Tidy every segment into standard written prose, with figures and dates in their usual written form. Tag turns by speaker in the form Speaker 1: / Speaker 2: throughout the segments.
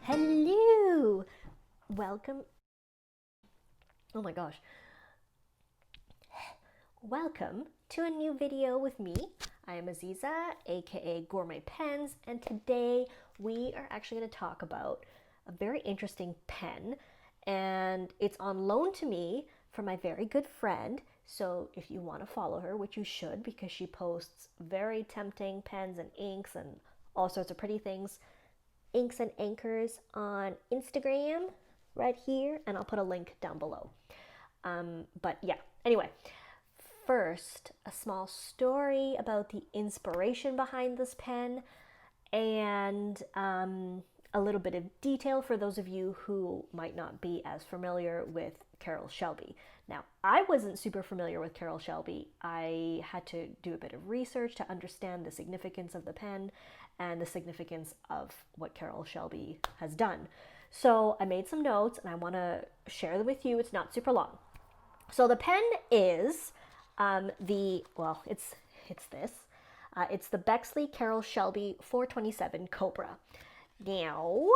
Speaker 1: Hello! Welcome. Oh my gosh. Welcome to a new video with me. I am Aziza, aka Gourmet Pens, and today we are actually going to talk about a very interesting pen, and it's on loan to me from my very good friend. So if you want to follow her, which you should because she posts very tempting pens and inks and all sorts of pretty things, inks and anchors on Instagram right here, and I'll put a link down below. But yeah, anyway, first, a small story about the inspiration behind this pen and a little bit of detail for those of you who might not be as familiar with Carroll Shelby. Now, I wasn't super familiar with Carroll Shelby. I had to do a bit of research to understand the significance of the pen and the significance of what Carroll Shelby has done. So I made some notes and I want to share them with you. It's not super long. So the pen is it's this. It's the Bexley Carroll Shelby 427 Cobra. Now,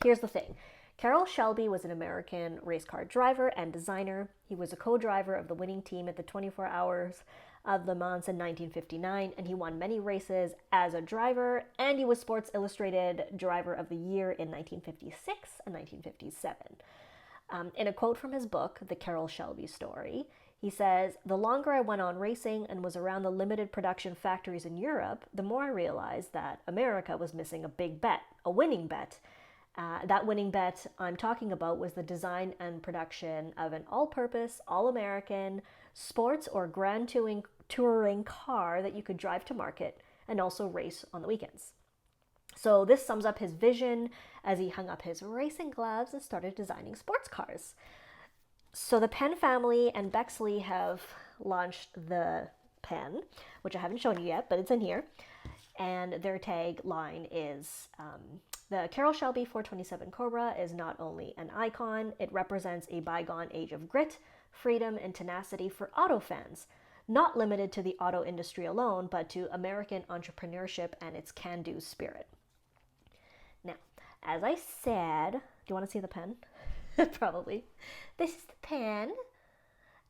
Speaker 1: here's the thing. Carroll Shelby was an American race car driver and designer. He was a co-driver of the winning team at the 24 Hours of Le Mans in 1959, and he won many races as a driver, and he was Sports Illustrated Driver of the Year in 1956 and 1957. In a quote from his book, The Carroll Shelby Story, he says, "The longer I went on racing and was around the limited production factories in Europe, the more I realized that America was missing a big bet, a winning bet. That winning bet I'm talking about was the design and production of an all-purpose, all-American, sports or grand touring car that you could drive to market and also race on the weekends." So this sums up his vision as he hung up his racing gloves and started designing sports cars. So the Pen family and Bexley have launched the pen, which I haven't shown you yet, but it's in here. And their tagline is, the Carroll Shelby 427 Cobra is not only an icon, it represents a bygone age of grit, freedom, and tenacity for auto fans, not limited to the auto industry alone, but to American entrepreneurship and its can-do spirit. Now, as I said, do you want to see the pen? Probably. This is the pen.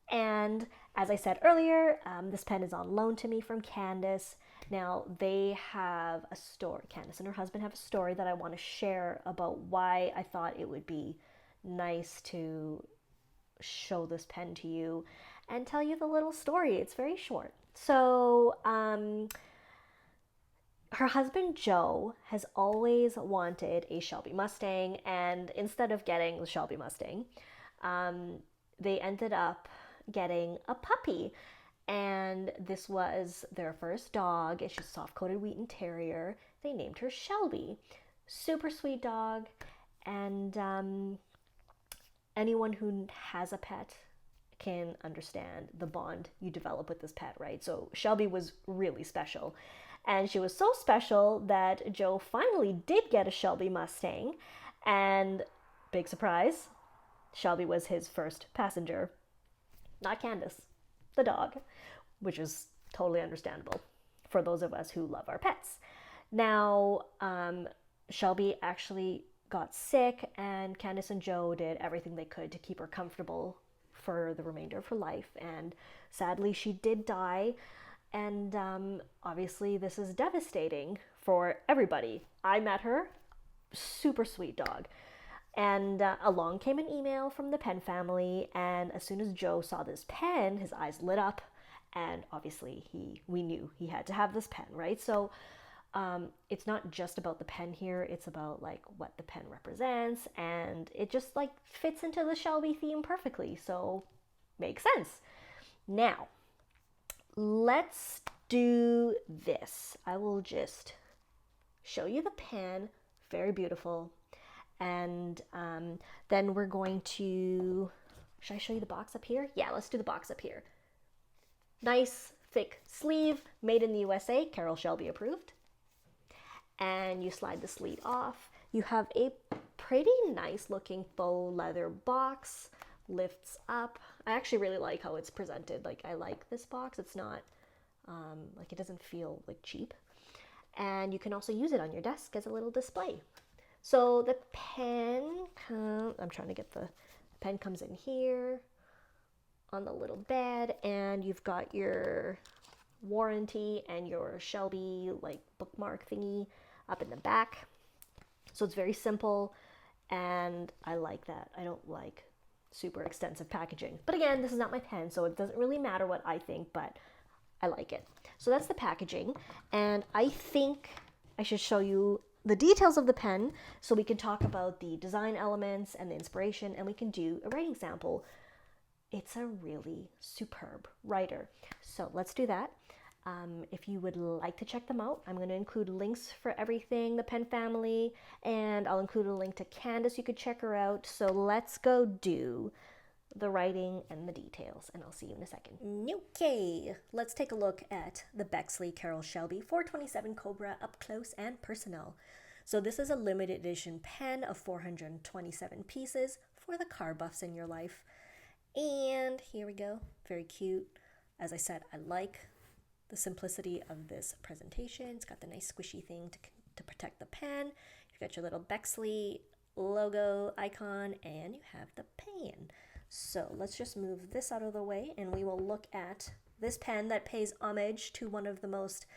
Speaker 1: And as I said earlier, this pen is on loan to me from Candace. Now, they have a story. Candace and her husband have a story that I want to share about why I thought it would be nice to show this pen to you and tell you the little story. It's very short. So, her husband Joe has always wanted a Shelby Mustang, and instead of getting the Shelby Mustang, they ended up getting a puppy. And this was their first dog. She's a soft-coated ᵐᵘዀère. They named her Shelby. Super sweet dog. And anyone who has a pet can understand the bond you develop with this pet, right? So Shelby was really special. And she was so special that Joe finally did get a Shelby Mustang. And big surprise, Shelby was his first passenger. Not Candace, the dog, which is totally understandable for those of us who love our pets. Now, Shelby actually got sick, and Candace and Joe did everything they could to keep her comfortable for the remainder of her life. And sadly, she did die. And obviously, this is devastating for everybody. I met her, super sweet dog. And along came an email from the Pen family, and as soon as Joe saw this pen, his eyes lit up, and obviously we knew he had to have this pen, right? So it's not just about the pen here, it's about like what the pen represents, and it just like fits into the Shelby theme perfectly, so makes sense. Now, let's do this. I will just show you the pen, very beautiful. And then we're going to, should I show you the box up here? Yeah, let's do the box up here. Nice, thick sleeve, made in the USA, Carroll Shelby approved. And you slide the sleeve off. You have a pretty nice looking faux leather box, lifts up. I actually really like how it's presented. Like, I like this box. It's not, like, it doesn't feel like cheap. And you can also use it on your desk as a little display. So the pen, I'm trying to get the pen comes in here on the little bed, and you've got your warranty and your Shelby like bookmark thingy up in the back. So it's very simple, and I like that. I don't like super extensive packaging. But again, this is not my pen, so it doesn't really matter what I think, but I like it. So that's the packaging, and I think I should show you the details of the pen so we can talk about the design elements and the inspiration, and we can do a writing sample. It's a really superb writer. So let's do that. If you would like to check them out, I'm going to include links for everything, the pen family, and I'll include a link to Candace. You could check her out. So let's go do the writing and the details, and I'll see you in a second. Okay, let's take a look at the Bexley Carroll Shelby 427 Cobra up close and personal. So this is a limited edition pen of 427 pieces for the car buffs in your life. And here we go, very cute. As I said, I like the simplicity of this presentation. It's got the nice squishy thing to protect the pen. You've got your little Bexley logo icon, and you have the pen. So let's just move this out of the way, and we will look at this pen that pays homage to one of the most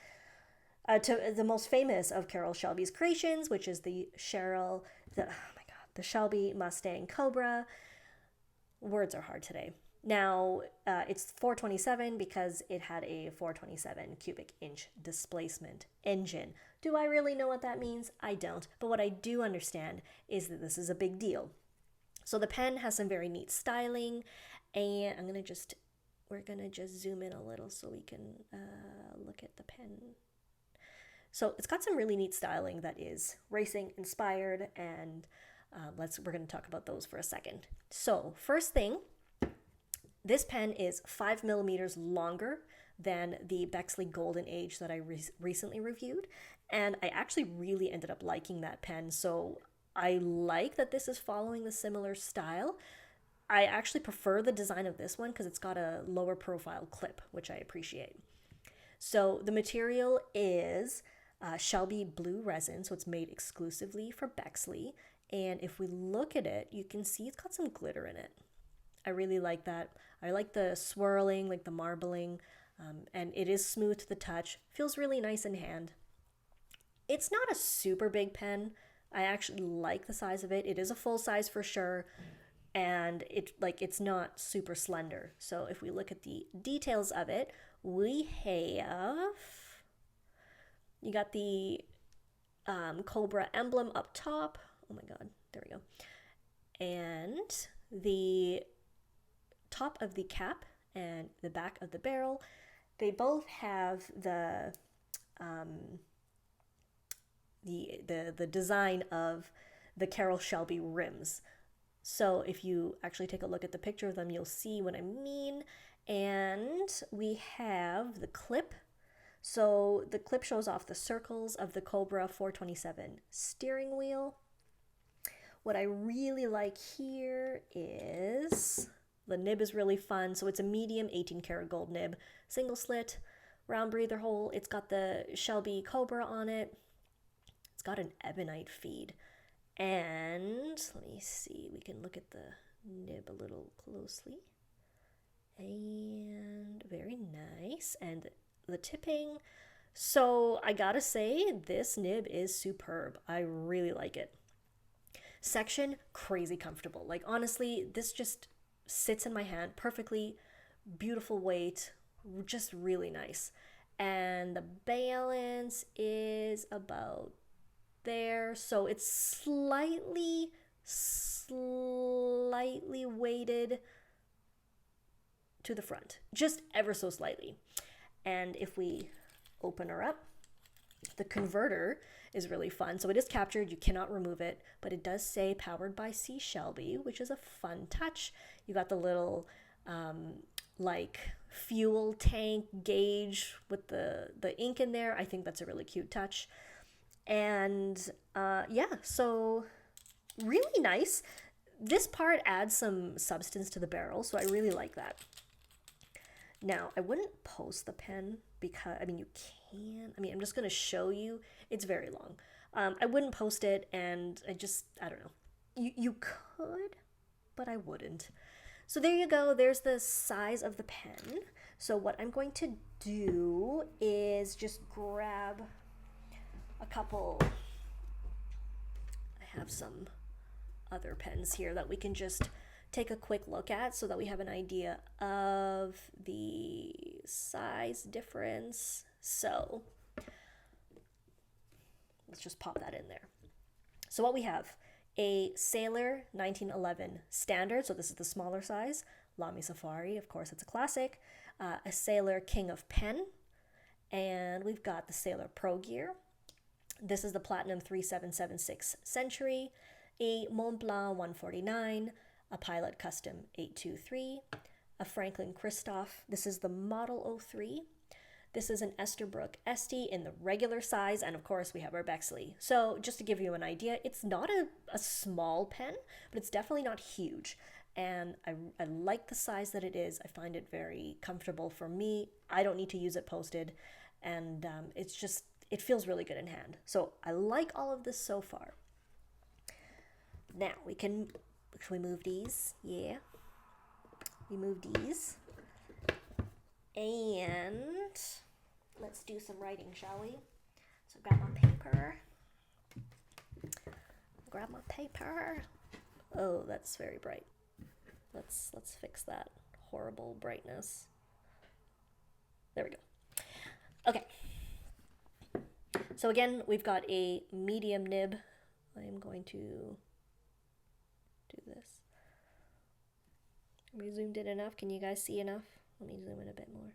Speaker 1: famous of Carroll Shelby's creations, which is the Shelby Mustang Cobra. Words are hard today. Now, it's 427 because it had a 427 cubic inch displacement engine. Do I really know what that means? I don't. But what I do understand is that this is a big deal. So the pen has some very neat styling, and we're gonna just zoom in a little so we can look at the pen. So it's got some really neat styling that is racing inspired, and we're gonna talk about those for a second. So first thing, this pen is 5 millimeters longer than the Bexley Golden Age that I recently reviewed, and I actually really ended up liking that pen. So I like that this is following the similar style. I actually prefer the design of this one because it's got a lower profile clip, which I appreciate. So the material is Shelby blue resin, so it's made exclusively for Bexley. And if we look at it, you can see it's got some glitter in it. I really like that. I like the swirling, like the marbling, and it is smooth to the touch. Feels really nice in hand. It's not a super big pen. I actually like the size of it. It is a full size for sure, and it's not super slender. So if we look at the details of it, you got the Cobra emblem up top. Oh my god, there we go. And the top of the cap and the back of the barrel, they both have the design of the Carroll Shelby rims. So if you actually take a look at the picture of them, you'll see what I mean. And we have the clip. So the clip shows off the circles of the Cobra 427 steering wheel. What I really like here is the nib is really fun. So it's a medium 18 karat gold nib, single slit, round breather hole. It's got the Shelby Cobra on it. It's got an ebonite feed. And let me see, we can look at the nib a little closely. And very nice. And the tipping. So I gotta say, this nib is superb. I really like it. Section, crazy comfortable. Like honestly, this just sits in my hand perfectly. Beautiful weight, just really nice. And the balance is about there. So it's slightly weighted to the front, just ever so slightly. And if we open her up, the converter is really fun. So it is captured, you cannot remove it, but it does say powered by C. Shelby, which is a fun touch. You got the little like fuel tank gauge with the ink in there. I think that's a really cute touch. And yeah, so really nice. This part adds some substance to the barrel, so I really like that. Now, I wouldn't post the pen because, I mean, you can. I mean, I'm just going to show you. It's very long. I wouldn't post it, and I don't know. You could, but I wouldn't. So there you go. There's the size of the pen. So what I'm going to do is just grab a couple. I have some other pens here that we can just take a quick look at so that we have an idea of the size difference. So let's just pop that in there. So what we have, a Sailor 1911 Standard, so this is the smaller size. Lamy Safari, of course, it's a classic. A Sailor King of Pen, and we've got the Sailor Pro Gear. This is the Platinum 3776 Century, a Montblanc 149, a Pilot Custom 823, a Franklin Christoph. This is the Model 03. This is an Esterbrook Esty in the regular size, and of course we have our Bexley. So just to give you an idea, it's not a small pen, but it's definitely not huge. And I like the size that it is. I find it very comfortable for me. I don't need to use it posted, and it feels really good in hand. So I like all of this so far. Now should we move these? Yeah. We move these. And let's do some writing, shall we? So grab my paper. Grab my paper. Oh, that's very bright. Let's fix that horrible brightness. There we go. Okay. So again, we've got a medium nib. I am going to do this. Are we zoomed in enough? Can you guys see enough? Let me zoom in a bit more.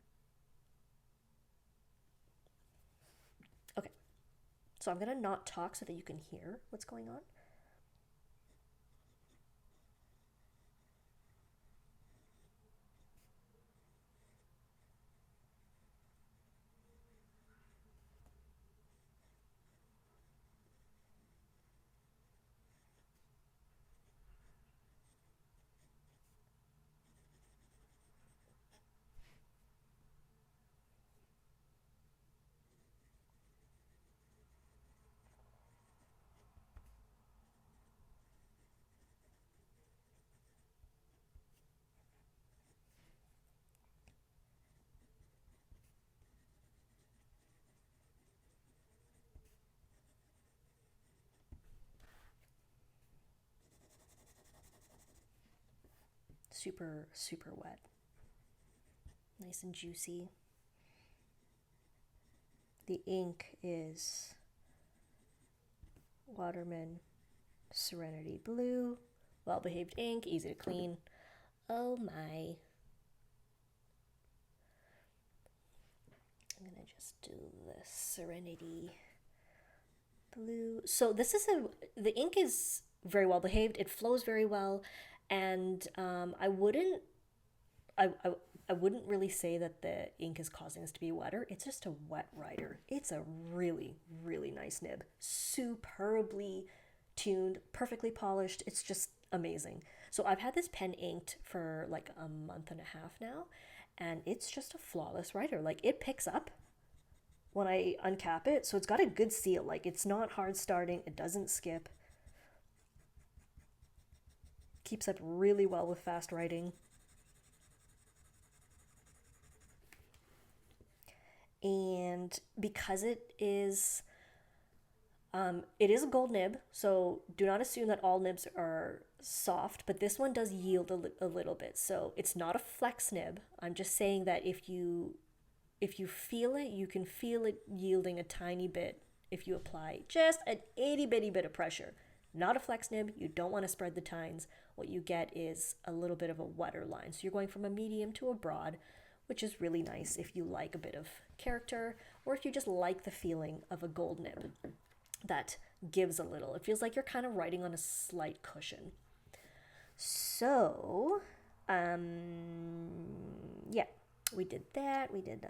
Speaker 1: Okay. So I'm going to not talk so that you can hear what's going on. Super, super wet. Nice and juicy. The ink is Waterman Serenity Blue. Well-behaved ink, easy to clean. Oh my. I'm gonna just do this Serenity Blue. So this is the ink is very well behaved. It flows very well. And I wouldn't really say that the ink is causing this to be wetter. It's just a wet writer. It's a really, really nice nib. Superbly tuned, perfectly polished. It's just amazing. So I've had this pen inked for like a month and a half now, and it's just a flawless writer. Like, it picks up when I uncap it. So it's got a good seal. Like, it's not hard starting. It doesn't skip. Keeps up really well with fast writing. And because it is a gold nib, so do not assume that all nibs are soft, but this one does yield a little bit. So it's not a flex nib. I'm just saying that if you feel it, you can feel it yielding a tiny bit if you apply just an itty bitty bit of pressure. Not a flex nib. You don't want to spread the tines. What you get is a little bit of a wetter line. So you're going from a medium to a broad, which is really nice if you like a bit of character, or if you just like the feeling of a gold nib that gives a little. It feels like you're kind of writing on a slight cushion. So, yeah, we did that. We did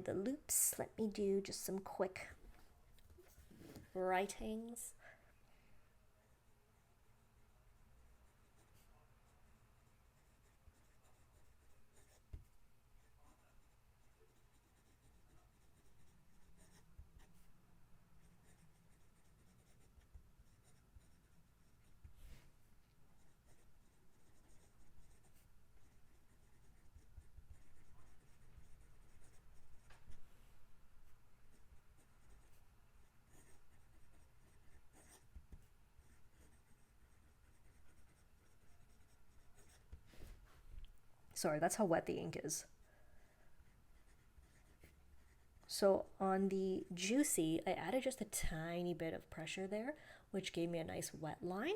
Speaker 1: the loops. Let me do just some quick writings. Sorry, that's how wet the ink is. So on the Juicy, I added just a tiny bit of pressure there, which gave me a nice wet line.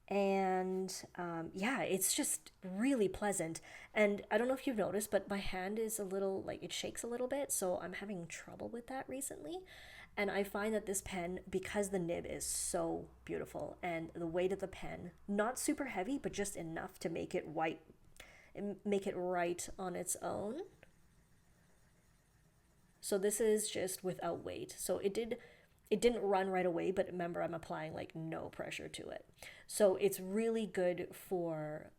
Speaker 1: And yeah, it's just really pleasant. And I don't know if you've noticed, but my hand is a little, like, it shakes a little bit, so I'm having trouble with that recently. And I find that this pen, because the nib is so beautiful and the weight of the pen, not super heavy, but just enough to make it white, make it right on its own. So this is just without weight. So it didn't run right away, but remember, I'm applying like no pressure to it. So it's really good for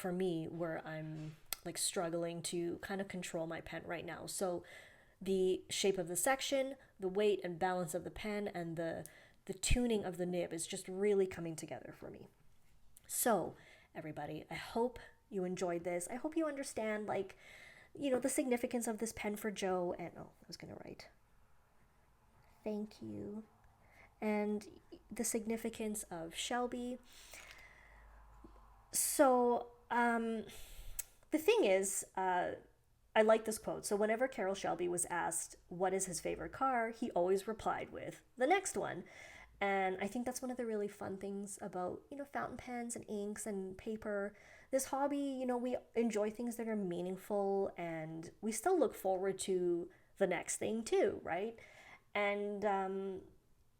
Speaker 1: me where I'm like struggling to kind of control my pen right now. So the shape of the section, the weight and balance of the pen, and the tuning of the nib is just really coming together for me. So everybody, I hope you enjoyed this. I hope you understand, like, you know, the significance of this pen for Joe. And oh, I was gonna write thank you, and the significance of Shelby. So the thing is, I like this quote. So whenever Carroll Shelby was asked what is his favorite car, he always replied with the next one. And I think that's one of the really fun things about, you know, fountain pens and inks and paper. This hobby, you know, we enjoy things that are meaningful, and we still look forward to the next thing too, right? And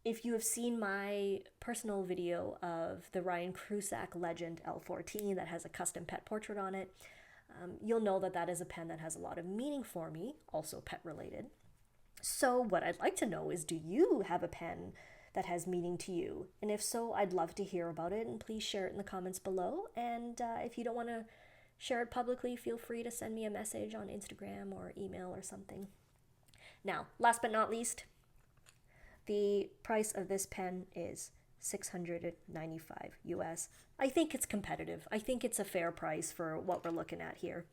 Speaker 1: if you have seen my personal video of the ᵐᵉᵒʰ Legend L14 that has a custom pet portrait on it, you'll know that that is a pen that has a lot of meaning for me, also pet related. So what I'd like to know is, do you have a pen that has meaning to you? And if so, I'd love to hear about it, and please share it in the comments below. And if you don't want to share it publicly, feel free to send me a message on Instagram or email or something. Now, last but not least, the price of this pen is $695 US. I think it's competitive. I think it's a fair price for what we're looking at here.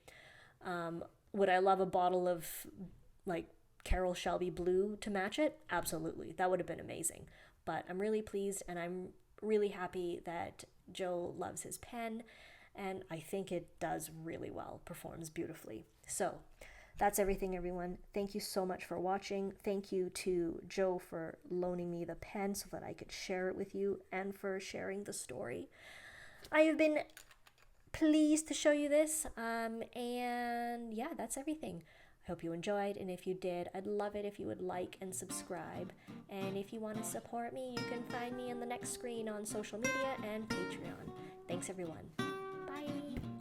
Speaker 1: Would I love a bottle of like Carroll Shelby blue to match it? Absolutely. That would have been amazing. But I'm really pleased, and I'm really happy that Joe loves his pen, and I think it does really well, performs beautifully. So that's everything, everyone. Thank you so much for watching. Thank you to Joe for loaning me the pen so that I could share it with you, and for sharing the story. I have been pleased to show you this, and yeah, that's everything. I hope you enjoyed, and if you did, I'd love it if you would like and subscribe. And if you want to support me, you can find me on the next screen on social media and Patreon. Thanks, everyone. Bye.